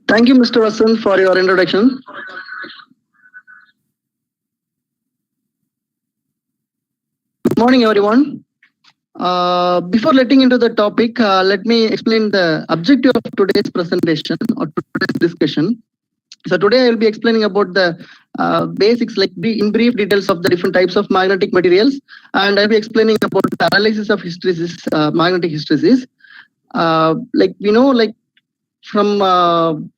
Thank you, Mr. Vasan, for your introduction. Good morning, everyone. Before letting into the topic, let me explain the objective of today's presentation or today's discussion. So today I will be explaining about the basics, like in brief details of the different types of magnetic materials, and I'll be explaining about the analysis of hysteresis, magnetic hysteresis. Like we know, like from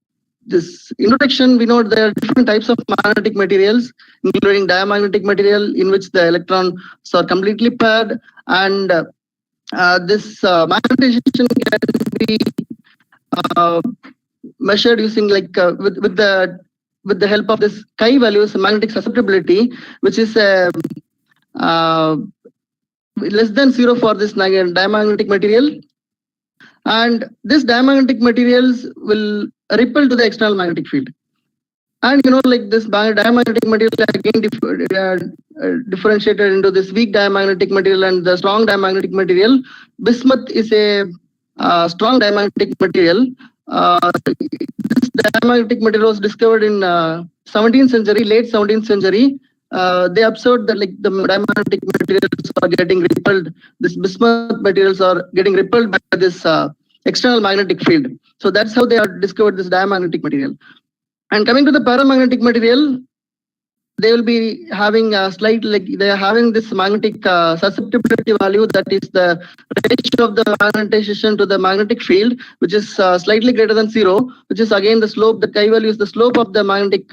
this introduction, we know there are different types of magnetic materials, including diamagnetic material in which the electrons are completely paired, and this magnetization can be measured using with the help of this chi values, magnetic susceptibility, which is less than 0 for this diamagnetic material, and this diamagnetic materials will repel to the external magnetic field. And like this diamagnetic material again differentiated into this weak diamagnetic material and the strong diamagnetic material. Bismuth is a strong diamagnetic material. This diamagnetic material was discovered in 17th century, late 17th century. They observed that like the diamagnetic materials are getting repelled. This bismuth materials are getting repelled by this external magnetic field. So that's how they have discovered this diamagnetic material. And coming to the paramagnetic material, they will be having a slight, like they are having this magnetic susceptibility value, that is the ratio of the magnetization to the magnetic field, which is slightly greater than 0, which is again the slope. The chi value is the slope of the magnetic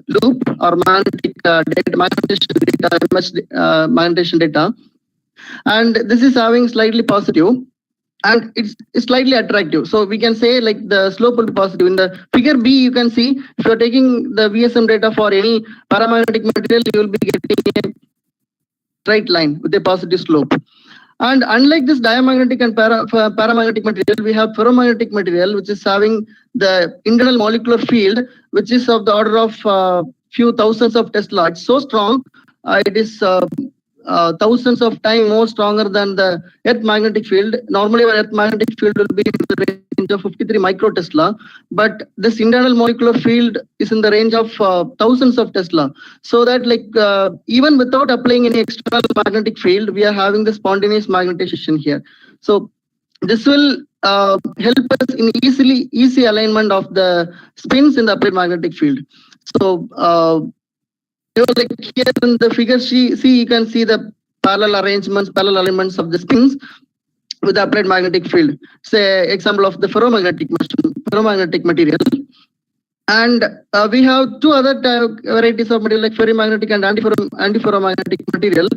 loop or magnetic data, magnetization data, and this is having slightly positive. And it's slightly attractive. So we can say like the slope will be positive. In the figure B, you can see if you're taking the VSM data for any paramagnetic material, you will be getting a straight line with a positive slope. And unlike this diamagnetic and paramagnetic material, we have ferromagnetic material, which is having the internal molecular field, which is of the order of few thousands of Tesla. It's so strong, it is thousands of times more stronger than the Earth magnetic field. Normally, our Earth magnetic field will be in the range of 53 microtesla, but this internal molecular field is in the range of thousands of Tesla. So that like even without applying any external magnetic field, we are having the spontaneous magnetization here. So this will help us in easy alignment of the spins in the applied magnetic field. So like here in the figure C, you can see the parallel alignments of the spins with the applied magnetic field. Say example of the ferromagnetic material. And we have two other varieties of material like ferromagnetic and antiferromagnetic material.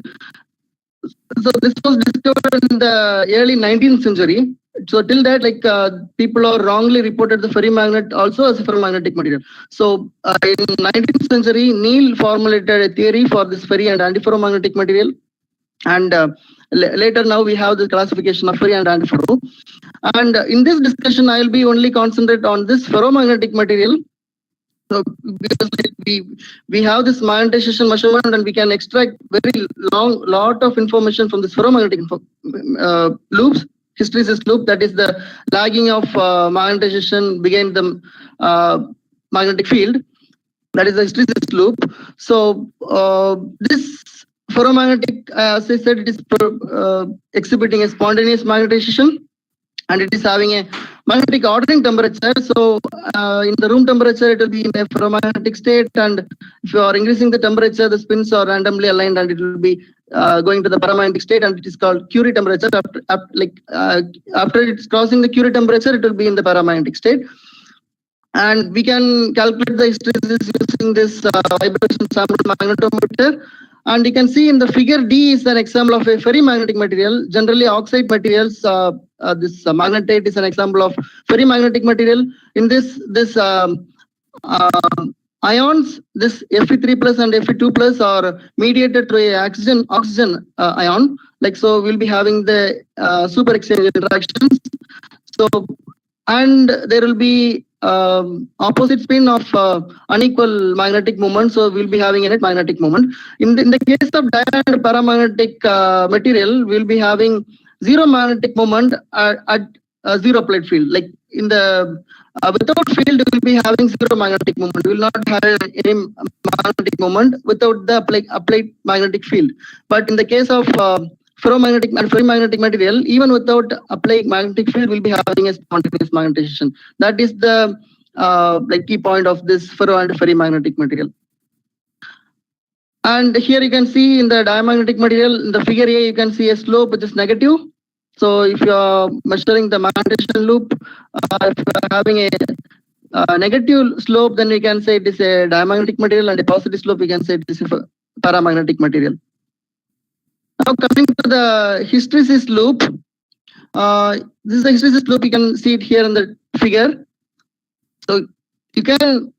So this was discovered in the early 19th century. So till that, like people are wrongly reported the ferromagnet also as a ferromagnetic material. So in 19th century, Neil formulated a theory for this ferri and antiferromagnetic material. And later now we have the classification of ferri and antiferro. And in this discussion, I will be only concentrate on this ferromagnetic material. So because we have this magnetization measurement and we can extract very lot of information from this ferromagnetic loops, hysteresis loop, that is the lagging of magnetization behind the magnetic field, that is the hysteresis loop. So this ferromagnetic, as I said, it is exhibiting a spontaneous magnetization, and it is having a magnetic ordering temperature. So in the room temperature, it will be in a ferromagnetic state, and if you are increasing the temperature, the spins are randomly aligned and it will be going to the paramagnetic state, and it is called Curie temperature. After it's crossing the Curie temperature, it will be in the paramagnetic state. And we can calculate the hysteresis using this vibration sample magnetometer. And you can see in the figure D is an example of a ferromagnetic material. Generally, oxide materials, this magnetite is an example of ferromagnetic material. In this ions, this Fe3 plus and Fe2 plus are mediated through a oxygen ion. Like so, we'll be having the super exchange interactions. So, and there will be opposite spin of unequal magnetic moment, so we'll be having a net magnetic moment. In the case of diamond paramagnetic material, we'll be having zero magnetic moment at zero applied field. Like in the without field, we will be having zero magnetic moment. We will not have any magnetic moment without the applied magnetic field. But in the case of ferromagnetic and ferrimagnetic material, even without applied magnetic field, we'll be having a spontaneous magnetization. That is the key point of this ferro and ferrimagnetic material. And here you can see in the diamagnetic material, in the figure A, you can see a slope which is negative. So if you are measuring the magnetization loop, if you are having a negative slope, then we can say it is a diamagnetic material, and a positive slope, we can say it is a paramagnetic material. Now coming to the hysteresis loop, this is the hysteresis loop. You can see it here in the figure. So you can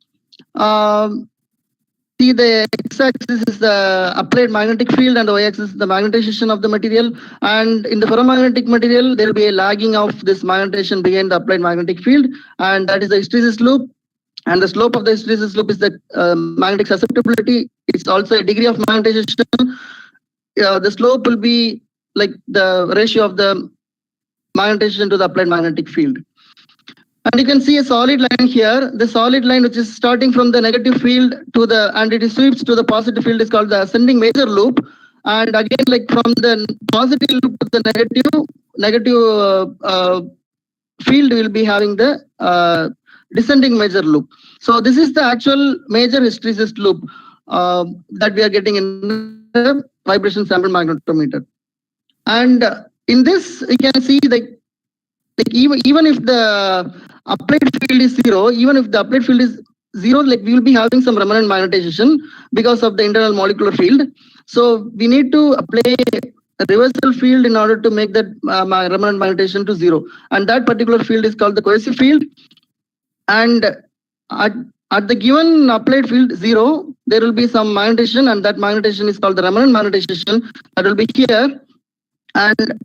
see the x-axis is the applied magnetic field and the y-axis is the magnetization of the material. And in the ferromagnetic material, there will be a lagging of this magnetization behind the applied magnetic field, and that is the hysteresis loop. And the slope of the hysteresis loop is the magnetic susceptibility. It's also a degree of magnetization. The slope will be like the ratio of the magnetization to the applied magnetic field. And you can see a solid line here. The solid line which is starting from the negative field to the, and it sweeps to the positive field, is called the ascending major loop. And again, like from the positive loop to the negative field, will be having the descending major loop. So this is the actual major hysteresis loop that we are getting in the vibration sample magnetometer. And in this, you can see like even if the applied field is zero, like we will be having some remnant magnetization because of the internal molecular field. So we need to apply a reversal field in order to make that remnant magnetization to zero, and that particular field is called the cohesive field. And at the given applied field 0, there will be some magnetization, and that magnetization is called the remnant magnetization, that will be here. And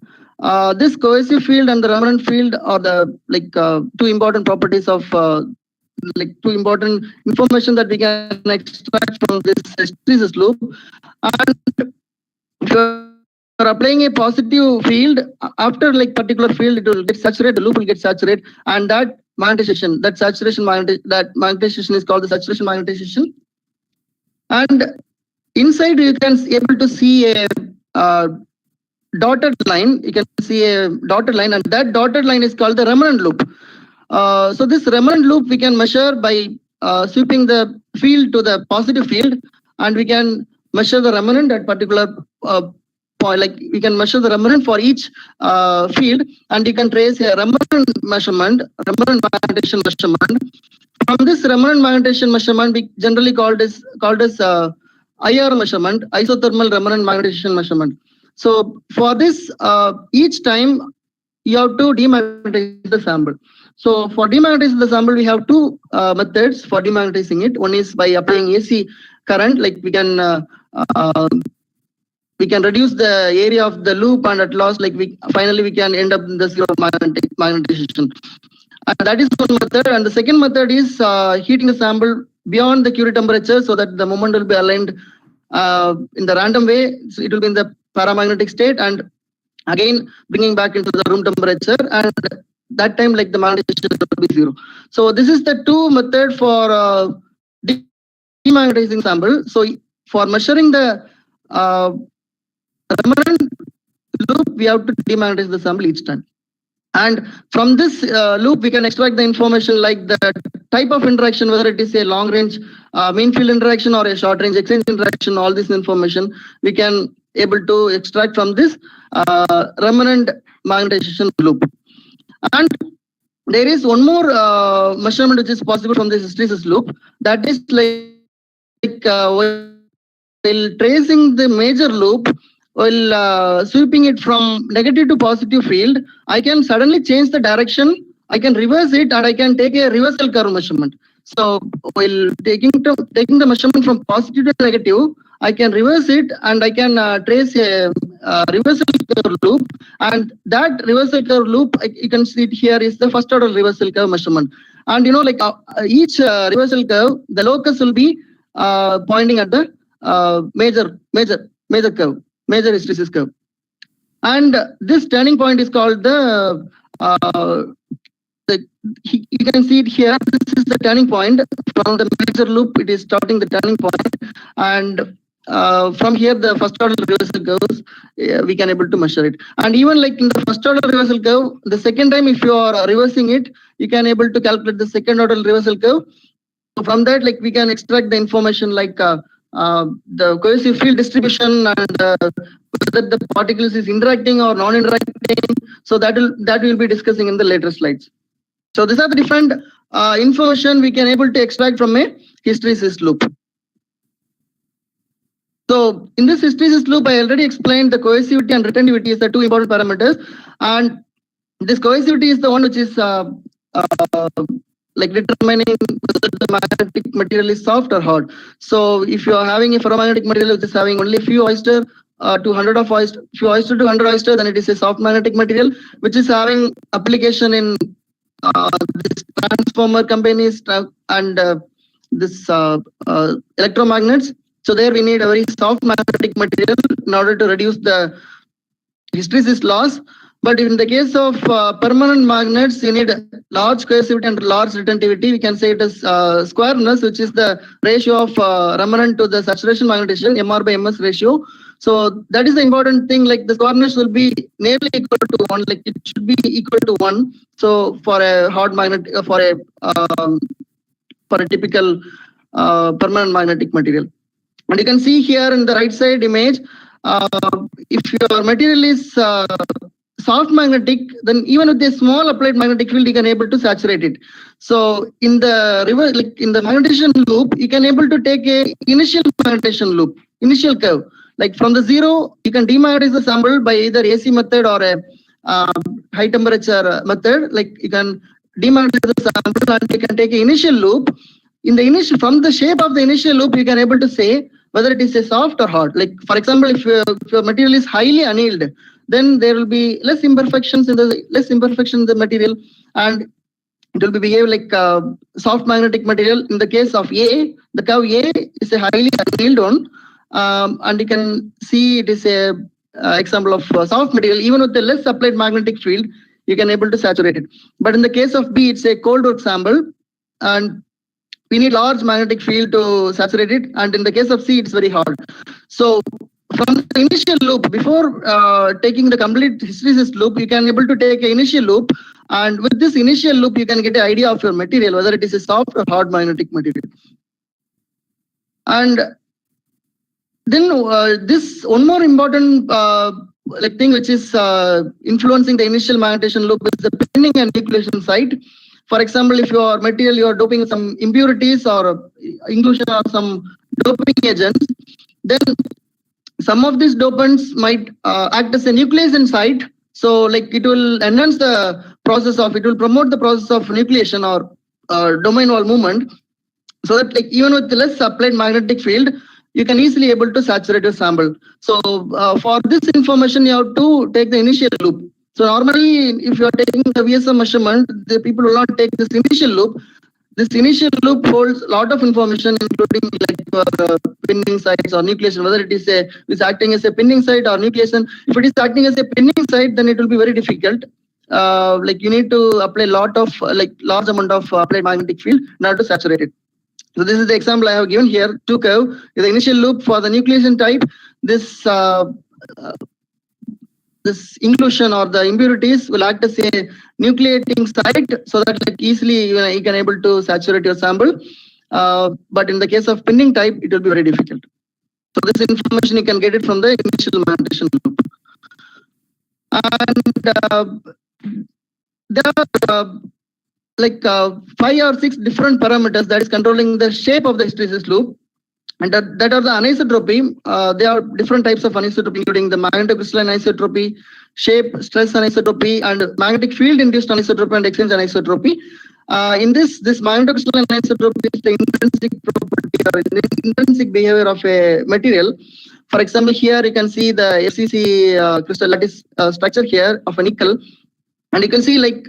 this cohesive field and the remnant field are the two important properties of two important information that we can extract from this hysteresis loop. And if you are applying a positive field, after particular field, it will get saturated, the loop will get saturated, and that magnetization, that magnetization is called the saturation magnetization. And inside you can able to see a dotted line. You can see a dotted line, and that dotted line is called the remnant loop. So this remnant loop we can measure by sweeping the field to the positive field, and we can measure the remnant at particular point. Like we can measure the remnant for each field, and you can trace a remnant measurement, remnant magnetization measurement. From this remnant magnetization measurement, we generally called as IR measurement, isothermal remnant magnetization measurement. So for this, each time you have to demagnetize the sample. So for demagnetizing the sample, we have two methods for demagnetizing it. One is by applying AC current, like we can reduce the area of the loop, and at last, finally we can end up in the zero magnetization. And that is one method. And the second method is heating the sample beyond the Curie temperature, so that the moment will be aligned in the random way. So it will be in the paramagnetic state, and again bringing back into the room temperature, and that time the magnetization will be zero. So this is the two method for demagnetizing sample. So for measuring the remnant loop, we have to demagnetize the sample each time. And from this loop, we can extract the information like the type of interaction, whether it is a long range mean field interaction or a short range exchange interaction. All this information we can able to extract from this remnant magnetization loop. And there is one more measurement which is possible from this hysteresis loop. That is while tracing the major loop, while sweeping it from negative to positive field, I can suddenly change the direction. I can reverse it, and I can take a reversal curve measurement. So while taking the measurement from positive to negative, I can reverse it, and I can trace a reversal curve loop. And that reversal curve loop, you can see it here, is the first order reversal curve measurement. And each reversal curve, the locus will be pointing at the major curve, major hysteresis curve. And this turning point is called the you can see it here. This is the turning point. From the major loop, it is starting the turning point, and from here the first order reversal curves, we can able to measure it. And even like in the first order reversal curve, the second time if you are reversing it, you can able to calculate the second order reversal curve. So from that, like we can extract the information like the cohesive field distribution and whether the particles is interacting or non-interacting. So that will be discussing in the later slides. So these are the different information we can able to extract from a hysteresis loop. So in this hysteresis loop, I already explained the cohesivity and retentivity is the two important parameters, and this cohesivity is the one which is like determining whether the magnetic material is soft or hard. So if you are having a ferromagnetic material which is having only few oyster to 100 of oyster, few oyster to 100 oyster, then it is a soft magnetic material which is having application in this transformer companies and this electromagnets. So there we need a very soft magnetic material in order to reduce the hysteresis loss. But in the case of permanent magnets, you need large cohesivity and large retentivity. We can say it is squareness, which is the ratio of remnant to the saturation magnetization, MR by MS ratio. So that is the important thing. Like the squareness will be nearly equal to 1. Like it should be equal to 1. So for a hard magnet, for a typical permanent magnetic material. And you can see here in the right side image, if your material is soft magnetic, then even with a small applied magnetic field, you can able to saturate it. So in the reverse, like in the magnetization loop, you can able to take a initial magnetization loop, initial curve. Like from the zero, you can demagnetize the sample by either AC method or a high temperature method. Like you can demagnetize the sample and you can take an initial loop. In the initial, from the shape of the initial loop, you can able to say whether it is a soft or hard. Like for example, if your material is highly annealed, then there will be less imperfections in the material, and it will behave like soft magnetic material. In the case of A, the curve A is a highly annealed one, and you can see it is a example of soft material. Even with the less applied magnetic field, you can able to saturate it. But in the case of B, it's a cold work sample, and we need large magnetic field to saturate it, and in the case of C, it's very hard. So from the initial loop, before taking the complete hysteresis loop, you can able to take an initial loop, and with this initial loop, you can get an idea of your material, whether it is a soft or hard magnetic material. And then this one more important like thing which is influencing the initial magnetization loop is the pinning and nucleation site. For example, if your material you are doping some impurities or inclusion of some doping agents, then some of these dopants might act as a nucleation site. So like it will enhance the process of, it will promote the process of nucleation or domain wall movement, so that like even with less applied magnetic field, you can easily able to saturate your sample. So for this information, you have to take the initial loop. So normally, if you are taking the VSM measurement, the people will not take this initial loop. This initial loop holds a lot of information, including like your pinning sites or nucleation, whether it is acting as a pinning site or nucleation. If it is acting as a pinning site, then it will be very difficult. Like you need to apply lot of large amount of applied magnetic field in order to saturate it. So this is the example I have given here. Two curve, the initial loop for the nucleation type. This inclusion or the impurities will act as a nucleating site, so that like easily you can able to saturate your sample. But in the case of pinning type, it will be very difficult. So this information you can get it from the initial magnetization loop. And there are 5 or 6 different parameters that is controlling the shape of the hysteresis loop. And that are the anisotropy. There are different types of anisotropy, including the magnetocrystalline anisotropy, shape, stress anisotropy, and magnetic field induced anisotropy and exchange anisotropy. In this magnetocrystalline anisotropy is the intrinsic property or intrinsic behavior of a material. For example, here you can see the FCC crystal lattice structure here of a nickel, and you can see like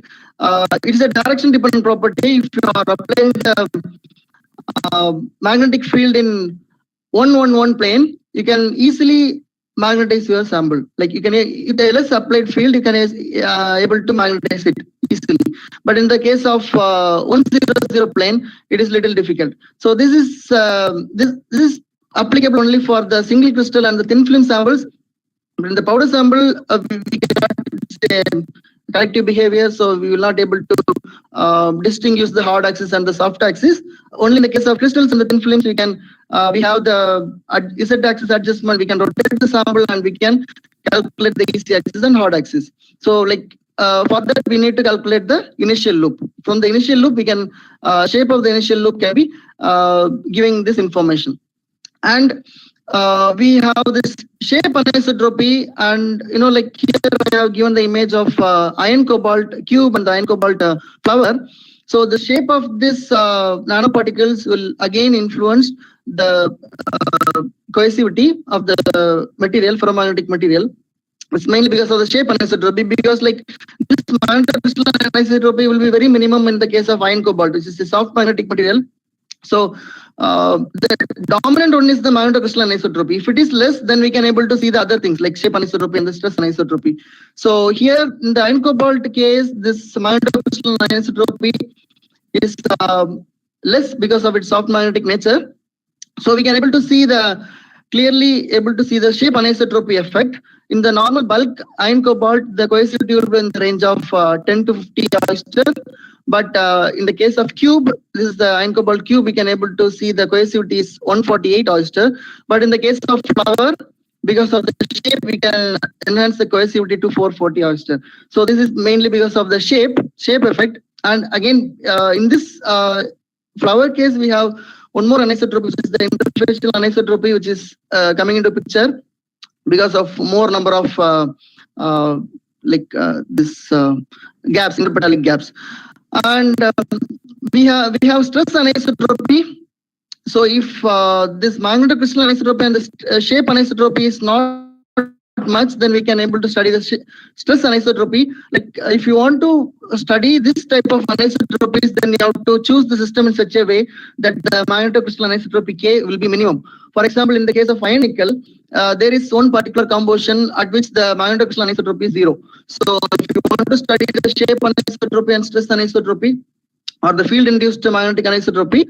it is a direction dependent property. If you are applying the magnetic field in 111 plane, you can easily magnetize your sample. Like you can, if the less applied field, you can able to magnetize it easily. But in the case of 100 plane, it is little difficult. So this is this is applicable only for the single crystal and the thin film samples. In the powder sample, we cannot say collective behavior, so we will not able to distinguish the hard axis and the soft axis. Only in the case of crystals and the thin films, we can we have the z-axis adjustment. We can rotate the sample and we can calculate the easy axis and hard axis. So like for that, we need to calculate the initial loop. From the initial loop, we can shape of the initial loop can be giving this information. And we have this shape anisotropy, and like here I have given the image of iron cobalt cube and the iron cobalt flower. So the shape of this nanoparticles will again influence the cohesivity of the material, ferromagnetic material. It's mainly because of the shape anisotropy, because like this magnetocrystalline anisotropy will be very minimum in the case of iron cobalt, which is a soft magnetic material. So the dominant one is the magnetocrystalline anisotropy. If it is less, then we can able to see the other things like shape anisotropy and the stress anisotropy. So here in the iron cobalt case, this magnetocrystalline anisotropy is less because of its soft magnetic nature. So we can able to see the clearly able to see the shape anisotropy effect. In the normal bulk iron cobalt, the cohesivity will be in the range of 10 to 50 oyster. But in the case of cube, this is the iron cobalt cube, we can able to see the cohesivity is 148 oyster. But in the case of flower, because of the shape, we can enhance the cohesivity to 440 oyster. So this is mainly because of the shape effect. And again, in this flower case, we have one more anisotropy, which is the interfacial anisotropy, which is coming into picture because of more number of this gaps, intermetallic gaps. And we have stress anisotropy. So if this magnetocrystalline anisotropy and the shape anisotropy is not much, then we can able to study the stress anisotropy. Like if you want to study this type of anisotropies, then you have to choose the system in such a way that the magnetocrystalline anisotropy K will be minimum. For example, in the case of iron nickel, there is one particular composition at which the magnetocrystalline anisotropy is 0. So if you want to study the shape anisotropy and stress anisotropy, or the field induced magnetic anisotropy,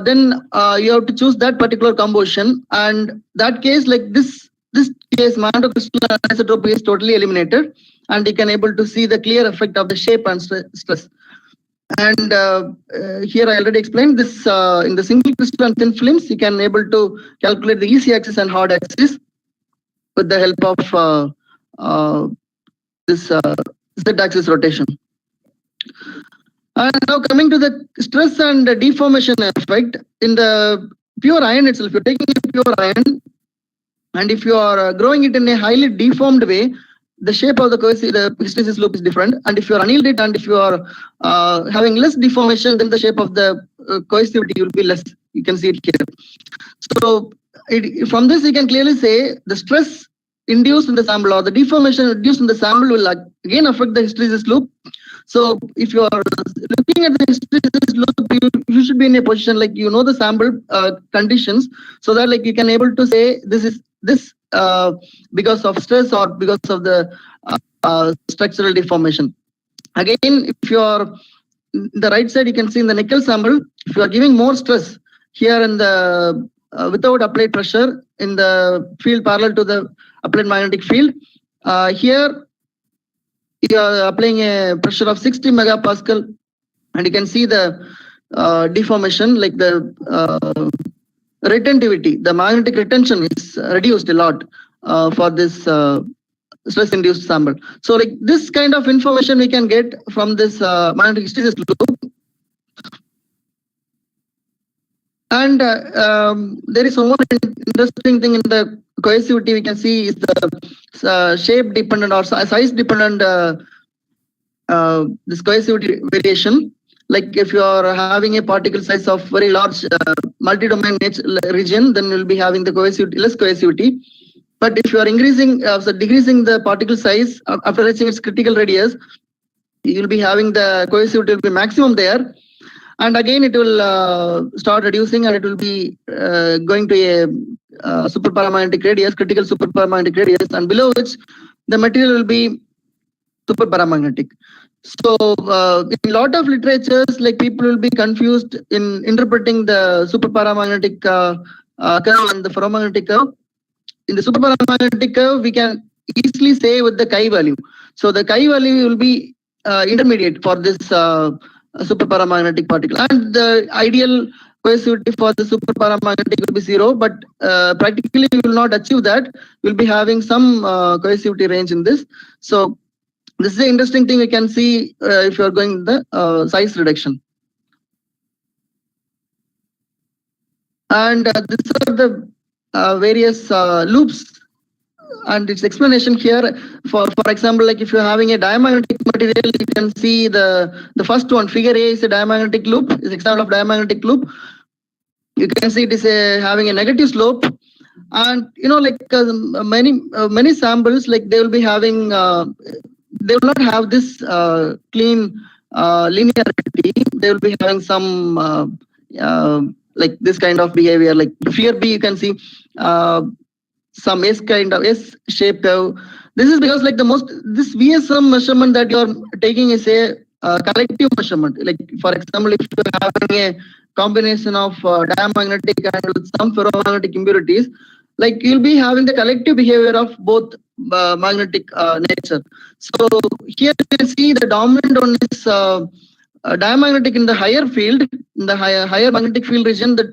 then you have to choose that particular composition. And that case, like this case, magnetocrystalline anisotropy is totally eliminated, and you can able to see the clear effect of the shape and stress. And here I already explained this in the single crystal and thin films, you can able to calculate the easy axis and hard axis with the help of this z-axis rotation. And now coming to the stress and deformation effect in the pure iron itself. If you're taking a pure iron, and if you are growing it in a highly deformed way, the shape of the hysteresis loop is different. And if you are annealed it, and if you are having less deformation, then the shape of the cohesivity will be less. You can see it here. So from this, you can clearly say the stress induced in the sample or the deformation induced in the sample will again affect the hysteresis loop. So if you are looking at the hysteresis loop, you should be in a position like the sample conditions, so that like you can able to say this is this because of stress or because of the structural deformation. Again, if you are the right side, you can see in the nickel sample, if you are giving more stress here in the without applied pressure in the field parallel to the applied magnetic field, here you are applying a pressure of 60 megapascal, and you can see the deformation, like the retentivity, the magnetic retention is reduced a lot for this stress induced sample. So like this kind of information we can get from this magnetic hysteresis loop. And there is one more interesting thing in the cohesivity we can see is the shape dependent or size dependent this cohesivity variation. Like if you are having a particle size of very large multi-domain region, then you will be having the cohesivity, less cohesivity. But if you are increasing, decreasing the particle size after reaching its critical radius, you will be having the cohesivity will be maximum there. And again, it will start reducing, and it will be going to a superparamagnetic radius, critical superparamagnetic radius, and below which the material will be superparamagnetic. So in a lot of literatures, like people will be confused in interpreting the superparamagnetic curve and the ferromagnetic curve. In the superparamagnetic curve, we can easily say with the chi value. So the chi value will be intermediate for this superparamagnetic particle, and the ideal cohesivity for the superparamagnetic will be 0, but practically we will not achieve that. We'll be having some cohesivity range in this. So this is an interesting thing we can see if you are going the size reduction. And these are the various loops and its explanation here. For example, like if you're having a diamagnetic material, you can see the first one, figure A is a diamagnetic loop, is example of diamagnetic loop. You can see it is having a negative slope, and like many samples, like they will be having they will not have this clean linearity. They will be having some like this kind of behavior. Like figure B, you can see some S shape curve. This is because like this VSM measurement that you are taking is a collective measurement. Like for example, if you are having a combination of diamagnetic and with some ferromagnetic impurities, like you'll be having the collective behavior of both magnetic nature. So here you can see the dominant one is diamagnetic in the higher field, in the higher magnetic field region. The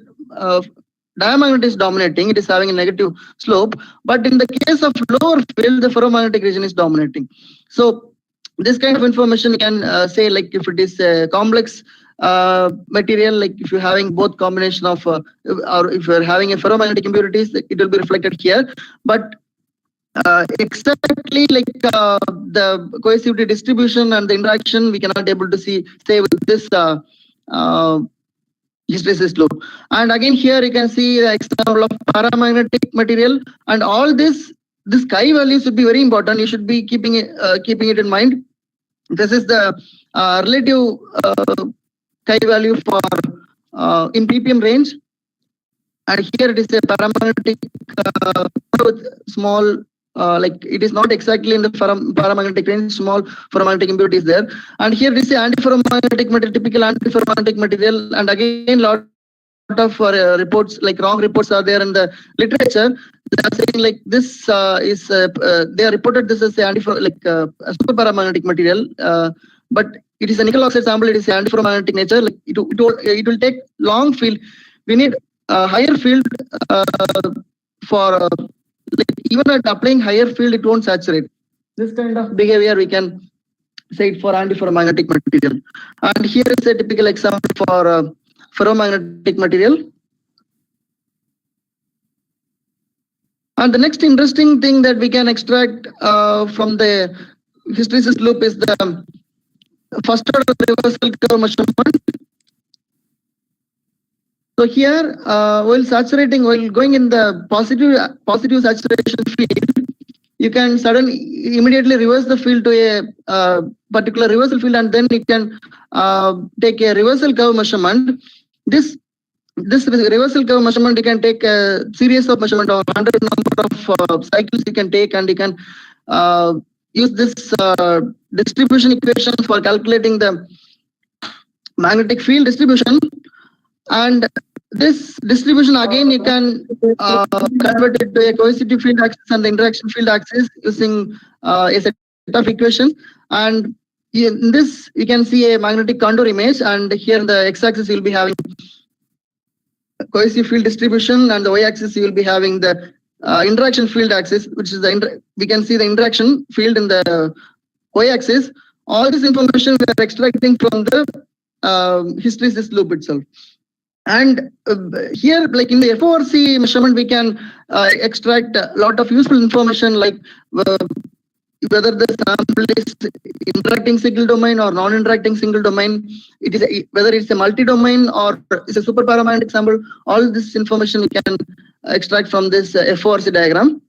diamagnet is dominating, it is having a negative slope, but in the case of lower field, the ferromagnetic region is dominating. So this kind of information you can say, like if it is a complex material, like if you're having both combination of or if you're having a ferromagnetic impurities, it will be reflected here. But exactly like the cohesivity distribution and the interaction, we cannot able to say with this hysteresis loop. And again here you can see the example of paramagnetic material, and all this chi value should be very important. You should be keeping it in mind. This is the relative chi value for in ppm range, and here it is a paramagnetic with small like it is not exactly in the paramagnetic range, small ferromagnetic impurity is there. And here this is antiferromagnetic material, typical antiferromagnetic material, and again lot of reports, like wrong reports are there in the literature. They are saying like this is they are reported this as a a superparamagnetic material, but it is a nickel oxide sample. It is a antiferromagnetic nature. Like it will take long field. We need higher field for like even at applying higher field, it won't saturate. This kind of behavior we can say it for antiferromagnetic material. And here is a typical example for ferromagnetic material. And the next interesting thing that we can extract from the hysteresis loop is the first order reversal curve measurement. So here, while going in the positive saturation field, you can immediately reverse the field to a particular reversal field, and then you can take a reversal curve measurement. This reversal curve measurement, you can take a series of measurement or 100 number of cycles you can take, and you can use this distribution equation for calculating the magnetic field distribution. And this distribution again you can convert it to a cohesive field axis and the interaction field axis using a set of equations. And in this you can see a magnetic contour image, and here in the x-axis you will be having cohesive field distribution, and the y-axis you will be having the interaction field axis, which is we can see the interaction field in the y-axis. All this information we are extracting from the hysteresis loop itself. And here, like in the FORC measurement, we can extract a lot of useful information, like whether the sample is interacting single domain or non-interacting single domain. It is whether it's a multi-domain or it's a superparamagnetic sample. All this information we can extract from this FORC diagram.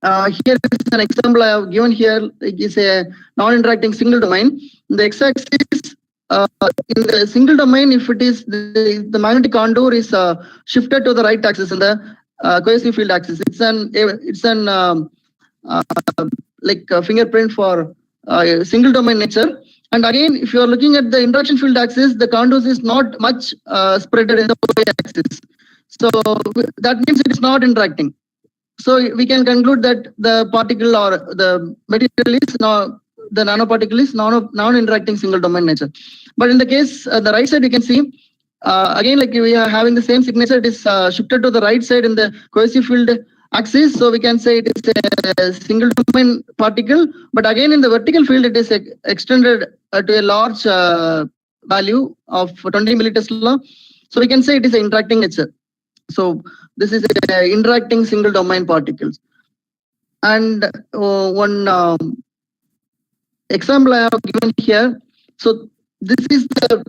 Here is an example I have given here. It is a non-interacting single domain. The x-axis in the single domain, if it is the magnetic contour is shifted to the right axis, and the cohesive field axis. Like a fingerprint for single domain nature. And again, if you are looking at the interaction field axis, the contours is not much spreaded in the y-axis. So that means it is not interacting. So we can conclude that the particle or the material is the nanoparticle is non-interacting single domain nature. But in the case the right side, you can see again, like we are having the same signature. It is shifted to the right side in the cohesive field axis. So we can say it is a single domain particle. But again, in the vertical field, it is extended to a large value of 20 millitesla. So we can say it is an interacting nature. So this is a interacting single domain particles. And one example I have given here. So this is the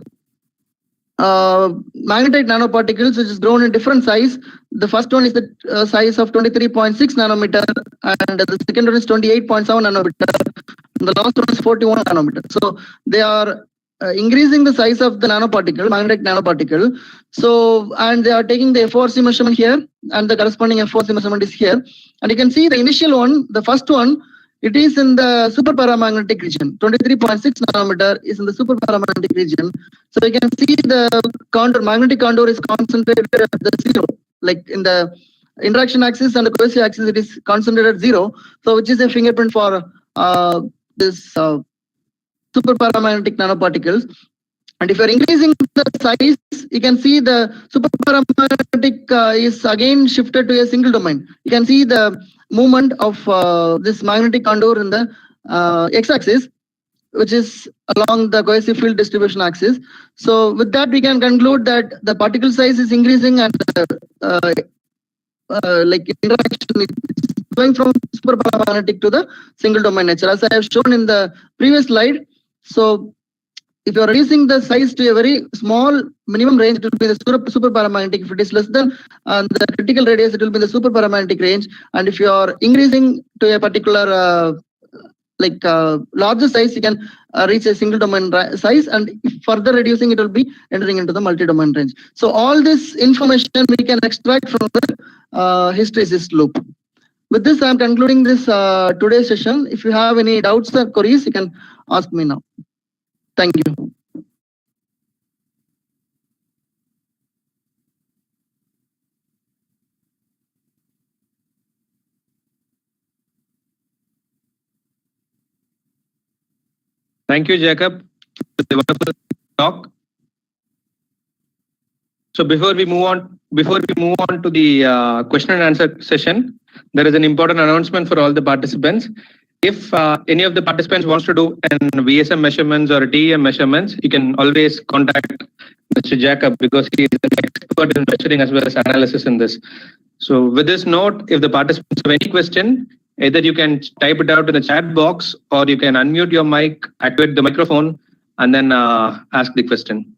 magnetite nanoparticles, which is grown in different size. The first one is the size of 23.6 nanometer, and the second one is 28.7 nanometer, and the last one is 41 nanometer. So they are increasing the size of the nanoparticle, magnetic nanoparticle. So, and they are taking the FORC measurement here, and the corresponding FORC measurement is here. And you can see the initial one, the first one, it is in the superparamagnetic region. 23.6 nanometer is in the superparamagnetic region. So you can see the contour, magnetic contour is concentrated at the zero, like in the interaction axis and the cohesive axis, it is concentrated at zero. So which is a fingerprint for this superparamagnetic nanoparticles. And if you are increasing the size, you can see the superparamagnetic is again shifted to a single domain. You can see the movement of this magnetic contour in the x-axis, which is along the cohesive field distribution axis. So with that, we can conclude that the particle size is increasing and like interaction is going from superparamagnetic to the single domain nature, as I have shown in the previous slide. So if you are reducing the size to a very small minimum range, it will be the superparamagnetic. If it is less than the critical radius, it will be the superparamagnetic range. And if you are increasing to a particular larger size, you can reach a single domain size, and if further reducing, it will be entering into the multi-domain range. So all this information we can extract from the hysteresis loop. With this, I am concluding this today's session. If you have any doubts or queries, you can ask me now. Thank you. Thank you, Jacob, for the wonderful talk. So before we move on to the question and answer session, there is an important announcement for all the participants. If any of the participants wants to do an VSM measurements or TEM measurements, you can always contact Mr. Jacob, because he is an expert in measuring as well as analysis in this. So with this note, if the participants have any question, either you can type it out in the chat box, or you can unmute your mic, activate the microphone, and then ask the question.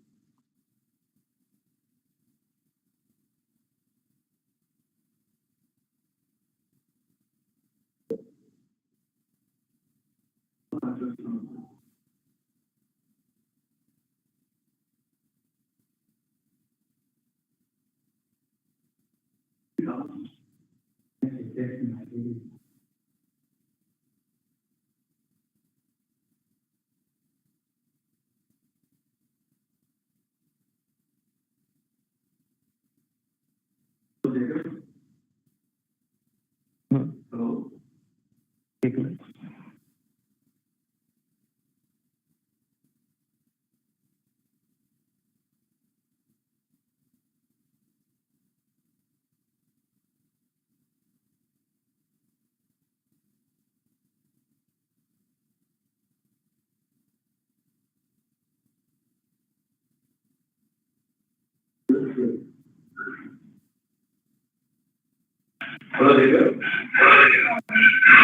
Hello, Jacob.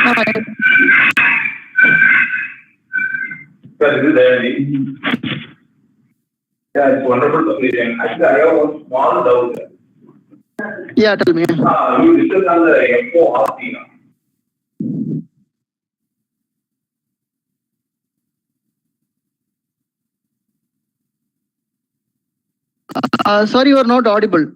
Hi. This is Andy. Yeah, it's wonderful to meet you. Actually, I have one small doubt. Yeah, tell me. You discussed on the FORC now. Sorry, you are not audible.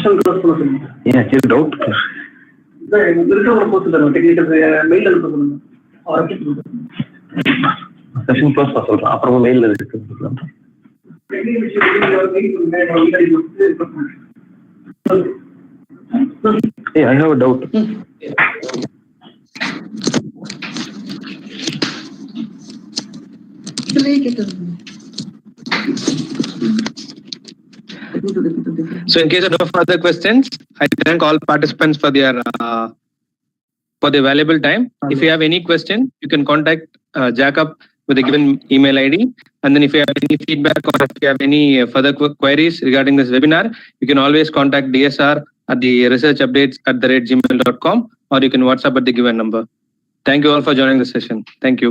Session close பண்ண சொல்லுங்க. ஏன் சரி doubt இருக்கிறவங்க post தருவோம் technical mail அனுப்ப சொல்லுங்க. Session close பண்ண சொல்றேன், அப்புறமா மெயில் இருக்கு. Hey, I have a doubt. So in case of no further questions, I thank all participants for their valuable time. If you have any question, you can contact Jacob with the given email ID. And then if you have any feedback or if you have any further queries regarding this webinar, you can always contact DSR at the researchupdates@gmail.com, or you can WhatsApp at the given number. Thank you all for joining the session. Thank you.